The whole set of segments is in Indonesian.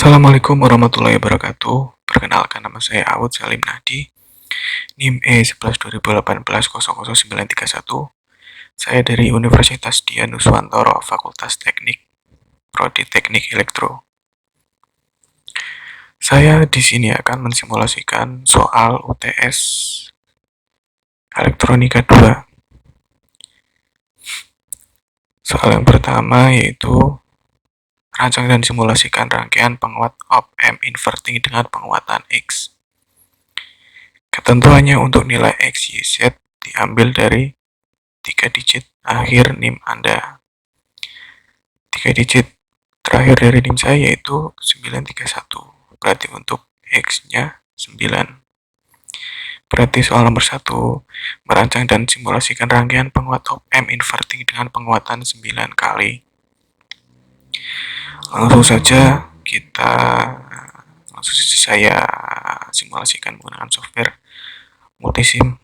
Assalamualaikum warahmatullahi wabarakatuh. Perkenalkan, nama saya Awud Salim Nahdi, NIM E11 2018 000931. Saya dari Universitas Dianuswantoro, Fakultas Teknik, Prodi Teknik Elektro. Saya di sini akan mensimulasikan soal UTS Elektronika 2. Soal yang pertama yaitu rancang dan simulasikan rangkaian penguat op-amp inverting dengan penguatan X. Ketentuannya untuk nilai X, Y, Z diambil dari 3 digit akhir NIM Anda. 3 digit terakhir dari NIM saya yaitu 931. Berarti untuk X-nya 9. Berarti soal nomor 1, merancang dan simulasikan rangkaian penguat op-amp inverting dengan penguatan 9 kali. Langsung saja saya simulasikan menggunakan software multisim.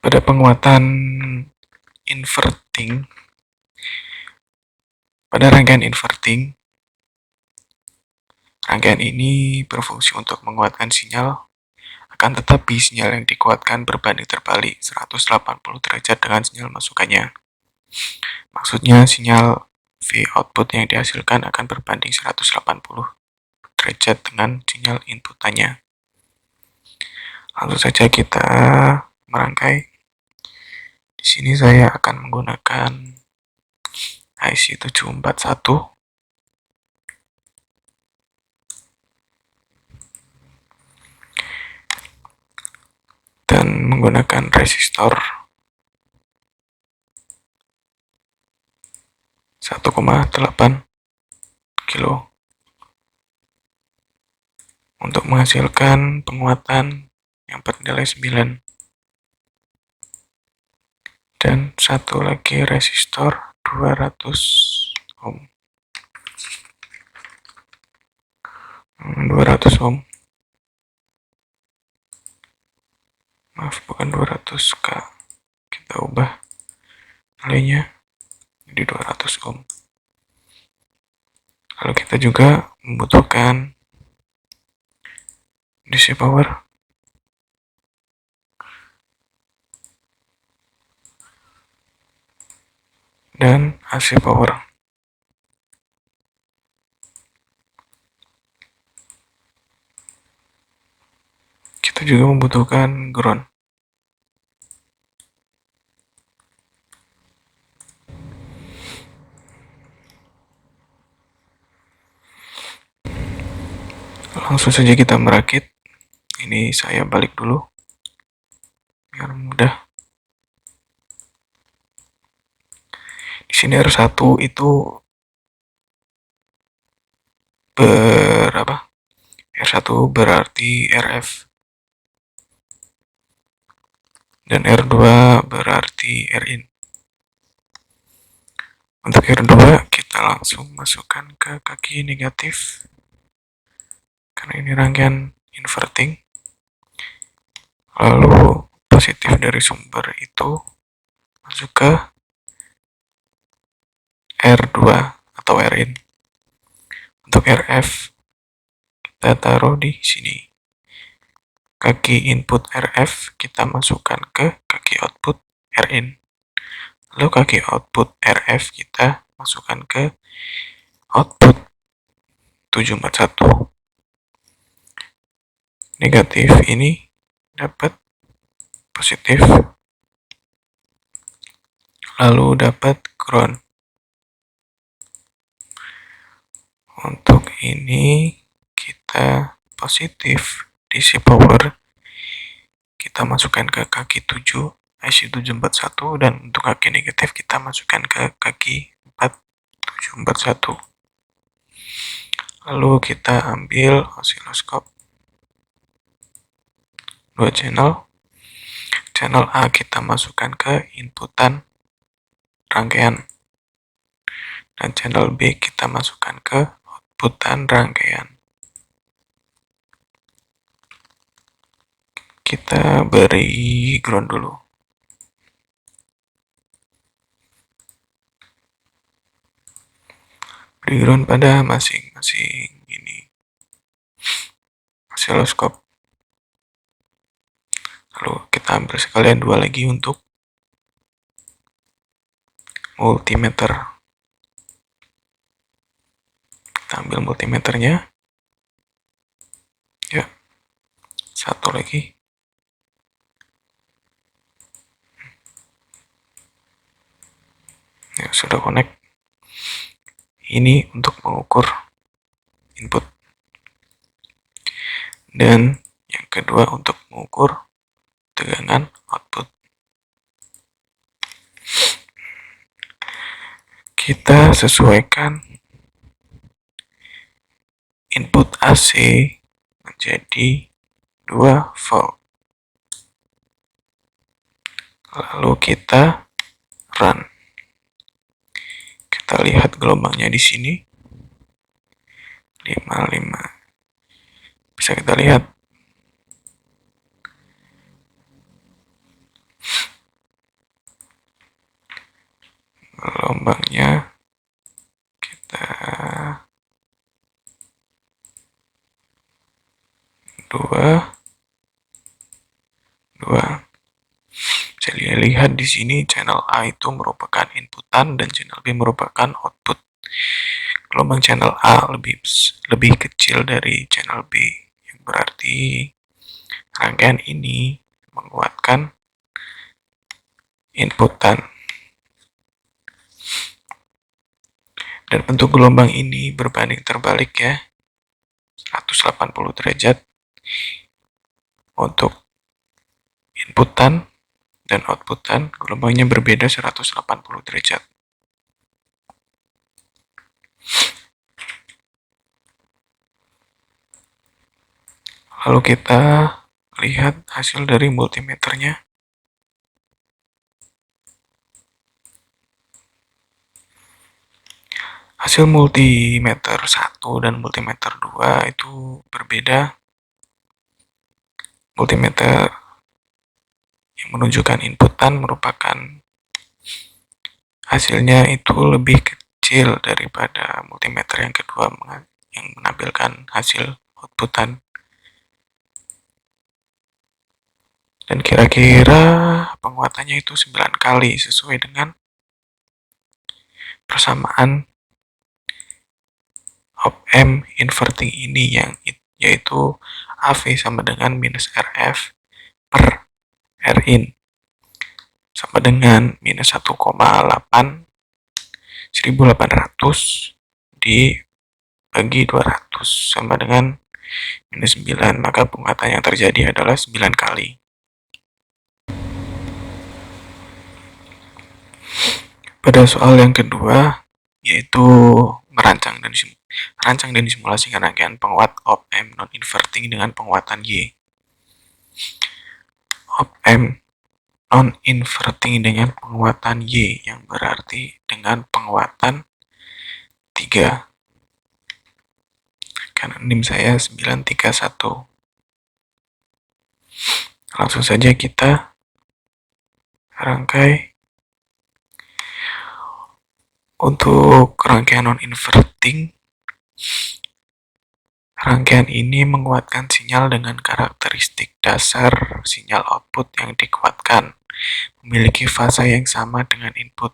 Pada penguatan inverting, pada rangkaian inverting, rangkaian ini berfungsi untuk menguatkan sinyal, akan tetapi sinyal yang dikuatkan berbanding terbalik 180 derajat dengan sinyal masukannya. Maksudnya sinyal V output yang dihasilkan akan berbanding 180 derajat dengan sinyal inputannya. Langsung saja kita merangkai. Di sini saya akan menggunakan IC 741 dan menggunakan resistor 1,8 kilo untuk menghasilkan penguatan yang bernilai 9. Dan satu lagi resistor 200 ohm. 200 ohm. Maaf, bukan 200K. Kita ubah nilainya jadi 200 ohm. Lalu kita juga membutuhkan DC power dan AC power. Kita juga membutuhkan ground. Langsung saja kita merakit. Ini saya balik dulu biar mudah. Di sini R1 itu berapa? R1 berarti RF dan R2 berarti Rin. Untuk R2 kita langsung masukkan ke kaki negatif karena ini rangkaian inverting. Lalu positif dari sumber itu masuk ke R2 atau Rin. Untuk RF kita taruh di sini. Kaki input RF kita masukkan ke kaki output Rin. Lalu kaki output RF kita masukkan ke output 741. Negatif ini dapat positif. Lalu dapat ground. Untuk ini kita positif DC power kita masukkan ke kaki 7 IC 741 dan untuk kaki negatif kita masukkan ke kaki 4741. Lalu kita ambil osiloskop 2 channel. Channel A kita masukkan ke inputan rangkaian dan channel B kita masukkan ke outputan rangkaian. Kita beri ground dulu. beri ground pada masing-masing ini osiloskop. Lalu kita ambil sekalian 2 lagi untuk multimeter. Kita ambil multimeternya. Ya, 1 lagi. Ya, sudah connect. Ini untuk mengukur input. Dan yang kedua untuk mengukur tegangan output. Kita sesuaikan input AC menjadi 2 volt. Lalu kita run. Kita lihat gelombangnya di sini. 55. Bisa kita lihat. Gelombangnya kita 2. Bisa lihat di sini channel A itu merupakan inputan dan channel B merupakan output. Gelombang channel A lebih kecil dari channel B, yang berarti rangkaian ini menguatkan inputan. Dan bentuk gelombang ini berbanding terbalik ya, 180 derajat untuk inputan dan outputan. Gelombangnya berbeda 180 derajat. Lalu kita lihat hasil dari multimeternya. Hasil multimeter 1 dan multimeter 2 itu berbeda. Multimeter yang menunjukkan inputan merupakan hasilnya itu lebih kecil daripada multimeter yang kedua yang menampilkan hasil outputan. Dan kira-kira penguatannya itu 9 kali sesuai dengan persamaan op-amp inverting ini, yaitu AV sama dengan minus RF per Rin sama dengan minus 1,8 1800 dibagi 200 sama dengan minus 9. Maka penguatan yang terjadi adalah 9 kali. Pada soal yang kedua, yaitu merancang dan disimulasikan rangkaian penguat op-amp non-inverting dengan penguatan Y. Op-amp non-inverting dengan penguatan Y, yang berarti dengan penguatan 3. Karena NIM saya 931. Langsung saja kita rangkai. Untuk rangkaian non-inverting, rangkaian ini menguatkan sinyal dengan karakteristik dasar sinyal output yang dikuatkan, memiliki fase yang sama dengan input.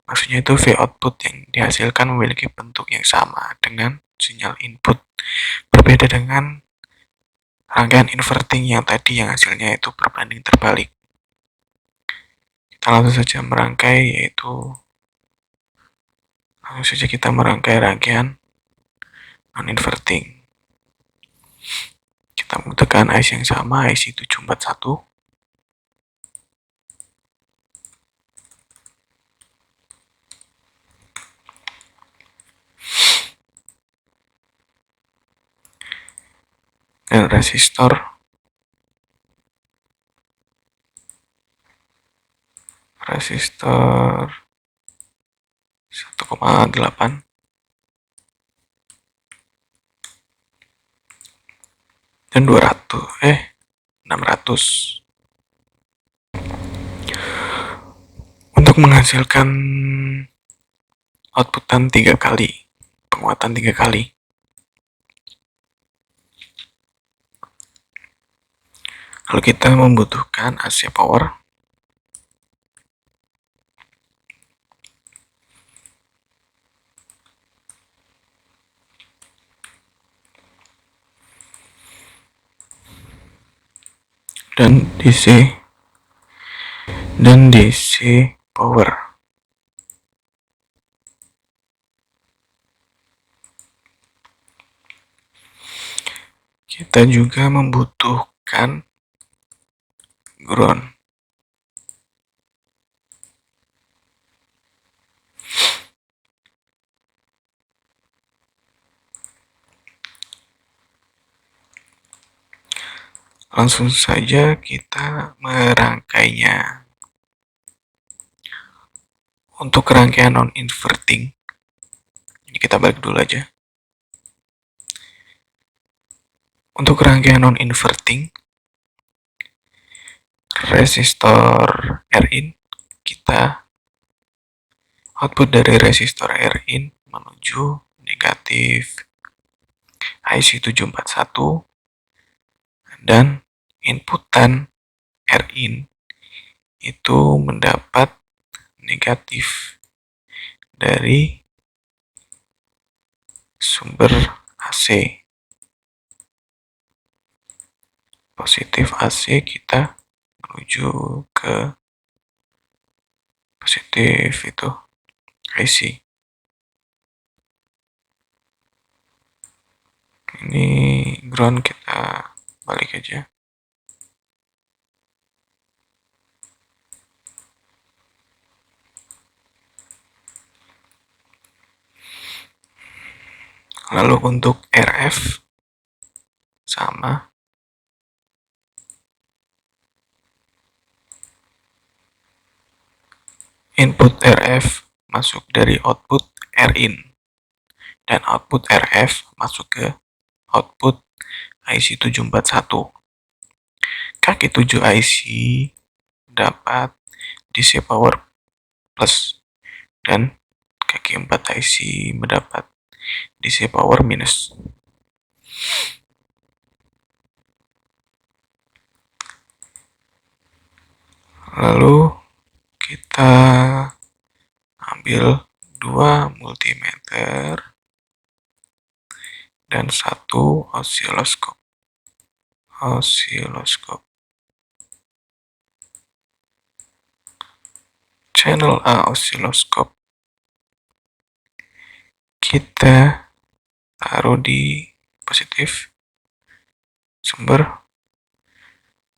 Maksudnya itu V output yang dihasilkan memiliki bentuk yang sama dengan sinyal input. Berbeda dengan rangkaian inverting yang tadi yang hasilnya itu berbanding terbalik. Kita langsung saja merangkai, rangkaian non-inverting. Kita tekan IC yang sama, IC 741. Dan resistor 1,8 dan 600. Untuk menghasilkan outputan 3 kali, penguatan 3 kali. Lalu kita membutuhkan AC power. Dan DC power. Kita juga membutuhkan ground. Langsung saja kita merangkainya. Untuk rangkaian non-inverting, ini kita balik dulu aja. Untuk rangkaian non-inverting, resistor Rin, kita output dari resistor Rin menuju negatif IC741 dan inputan Rin itu mendapat negatif dari sumber AC. Positif AC kita menuju ke positif itu IC. Ini ground kita balik aja. Lalu untuk RF sama. Input RF masuk dari output Rin dan output RF masuk ke output IC741. Kaki 7 IC dapat DC power plus dan kaki 4 IC mendapat DC power minus. Lalu kita ambil 2 multimeter dan 1 osiloskop. Channel A osiloskop kita taruh di positif sumber,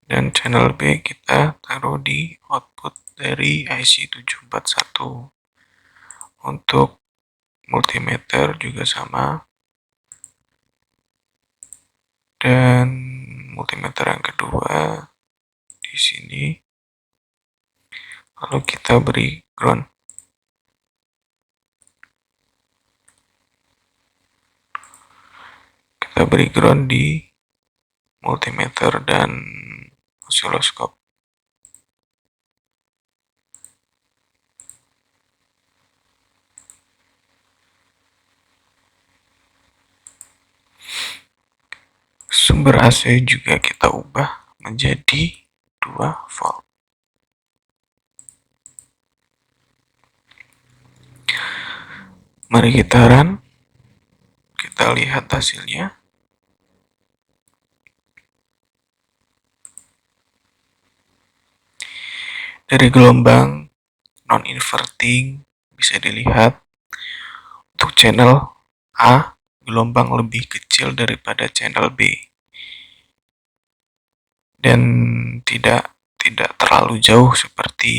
dan channel B kita taruh di output dari IC741. Untuk multimeter juga sama, dan multimeter yang kedua di sini. Lalu kita beri ground. Kita beri ground di multimeter dan osiloskop. Sumber AC juga kita ubah menjadi 2 volt. Mari kita run. Kita lihat hasilnya. Dari gelombang non-inverting bisa dilihat untuk channel A gelombang lebih kecil daripada channel B, dan tidak terlalu jauh seperti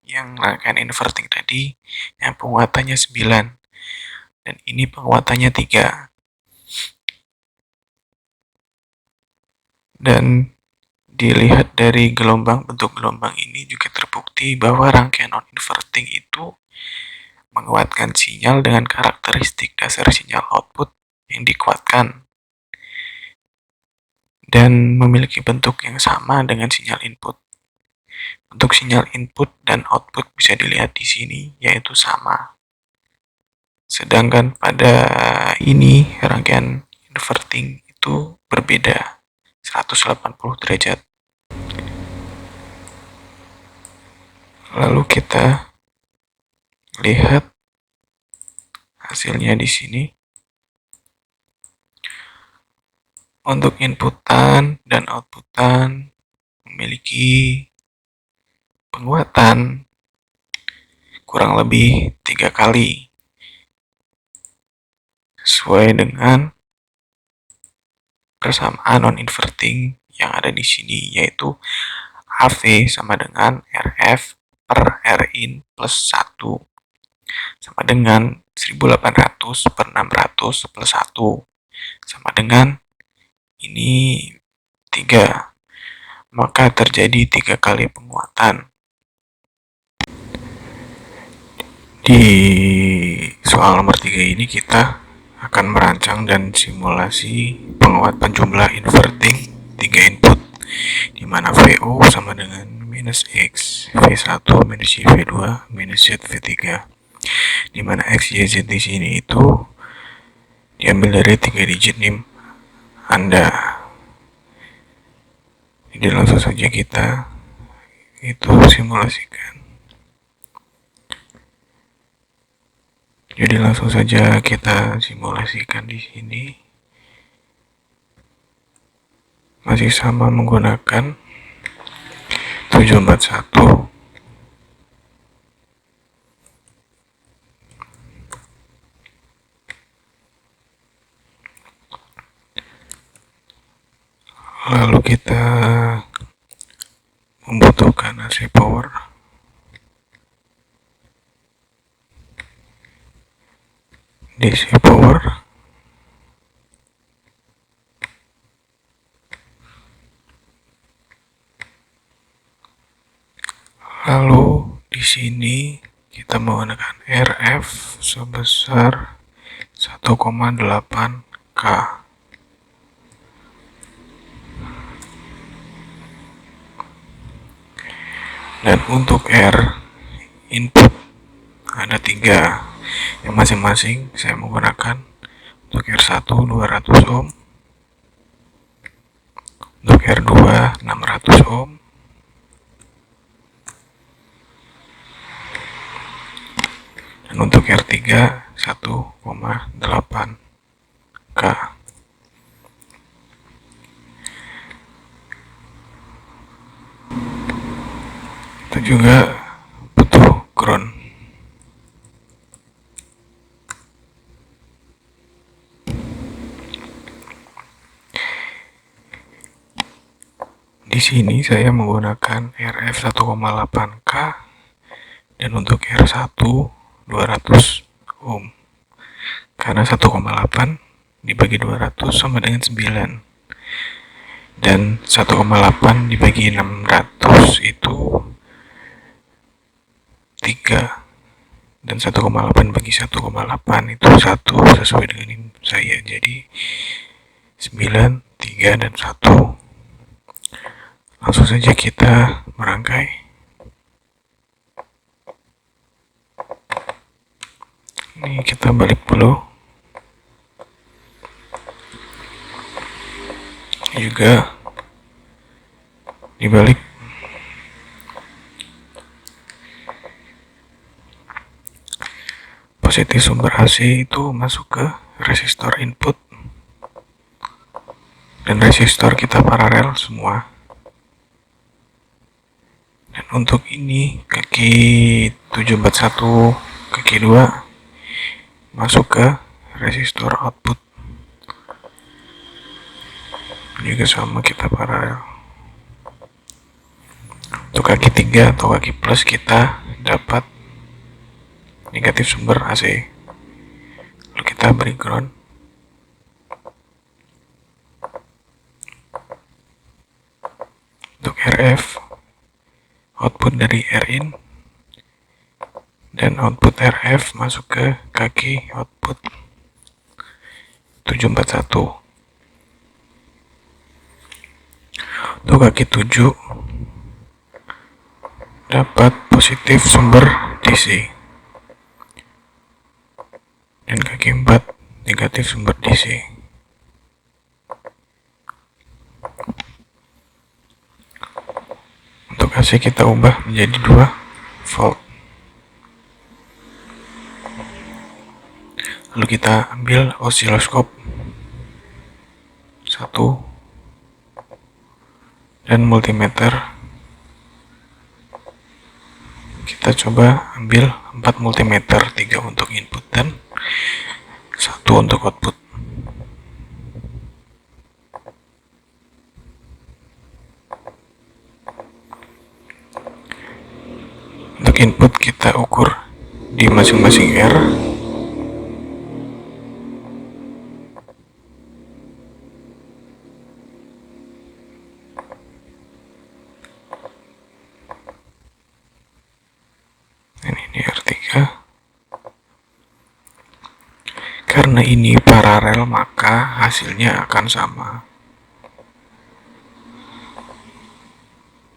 yang rangkaian inverting tadi yang penguatannya 9, dan ini penguatannya 3. Dan dilihat dari bentuk gelombang ini juga terbukti bahwa rangkaian non-inverting itu menguatkan sinyal dengan karakteristik dasar sinyal output yang dikuatkan dan memiliki bentuk yang sama dengan sinyal input. Bentuk sinyal input dan output bisa dilihat di sini, yaitu sama. Sedangkan pada ini rangkaian inverting itu berbeda 180 derajat. Lalu kita lihat hasilnya di sini. Untuk inputan dan outputan memiliki penguatan kurang lebih 3 kali sesuai dengan persamaan non-inverting yang ada di sini, yaitu HV sama dengan RF per Rin plus 1 sama dengan 1800 per 600 plus 1 sama dengan ini 3. Maka terjadi 3 kali penguatan. Di soal nomor 3 ini kita akan merancang dan simulasi penguatan jumlah inverting 3 input, di mana VO sama dengan minus X, V1 minus Y, V2 minus Z, V3, di mana X, Y, Z di sini itu diambil dari 3 digit NIM Anda. Jadi langsung saja kita itu simulasikan. Jadi langsung saja kita simulasikan di sini. Masih sama menggunakan 741. Lalu kita membutuhkan AC power. DC power. Lalu di sini kita menggunakan RF sebesar 1,8 K. Dan untuk R input ada 3, yang masing-masing saya menggunakan untuk R1 200 ohm, untuk R2 600 ohm, dan untuk R3 1,8 K. Itu juga butuh ground. Di sini saya menggunakan RF 1,8 K dan untuk R1 200 ohm. Karena 1,8 dibagi 200 sama dengan 9. Dan 1,8 dibagi 600 itu 3, dan 1,8 bagi 1,8 itu 1 sesuai dengan saya, jadi 9, 3, dan 1. Langsung saja kita merangkai. Ini kita balik dulu. Juga dibalik. Positif sumber AC itu masuk ke resistor input, dan resistor kita paralel semua. Dan untuk ini kaki 741 kaki 2 masuk ke resistor output, juga sama kita paralel. Untuk kaki 3 atau kaki plus kita dapat negatif sumber AC. Lalu kita beri ground. Untuk RF output dari Rin, dan output RF masuk ke kaki output 741. Untuk kaki 7 dapat positif sumber DC. dan kaki 4 negatif sumber DC. Untuk AC kita ubah menjadi 2 volt. Lalu kita ambil osiloskop 1 dan multimeter. Kita coba ambil 4 multimeter, 3 untuk input dan 1 untuk output. Untuk input kita ukur di masing-masing R. Ini di R3. Karena ini paralel maka hasilnya akan sama.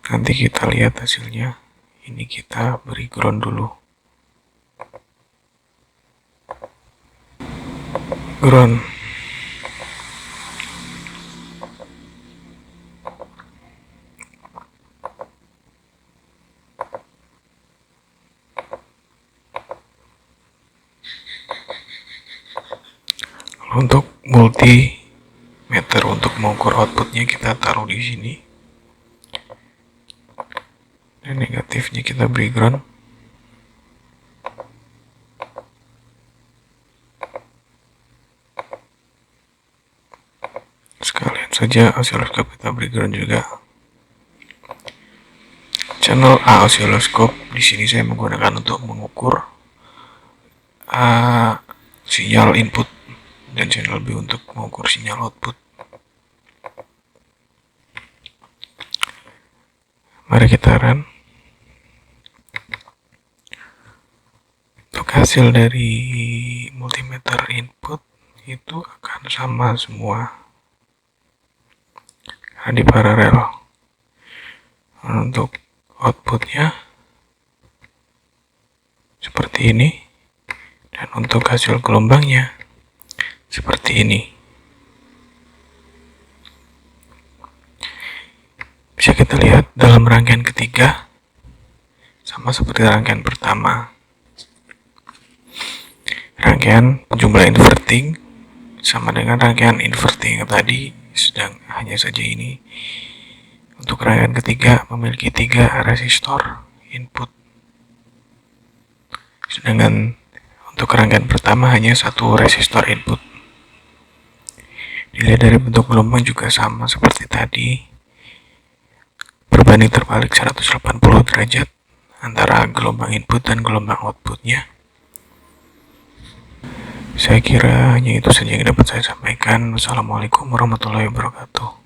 Nanti kita lihat hasilnya. Ini kita beri ground dulu. Ground. Untuk multimeter untuk mengukur outputnya kita taruh di sini. Dan negatifnya kita beri ground. Sekalian saja osiloskop kita beri ground juga. Channel A osiloskop di sini saya menggunakan untuk mengukur sinyal input dan channel B untuk mengukur sinyal output. Mari kita run. Untuk hasil dari multimeter input itu akan sama semua karena di paralel. Untuk outputnya seperti ini, dan untuk hasil gelombangnya seperti ini. Bisa kita lihat dalam rangkaian ketiga sama seperti rangkaian pertama. Rangkaian jumlah inverting sama dengan rangkaian inverting yang tadi, sedang hanya saja ini untuk rangkaian ketiga memiliki 3 resistor input, sedangkan untuk rangkaian pertama hanya 1 resistor input. Dilihat dari bentuk gelombang juga sama seperti tadi, berbanding terbalik 180 derajat antara gelombang input dan gelombang outputnya. Saya kira hanya itu saja yang dapat saya sampaikan. Wassalamualaikum warahmatullahi wabarakatuh.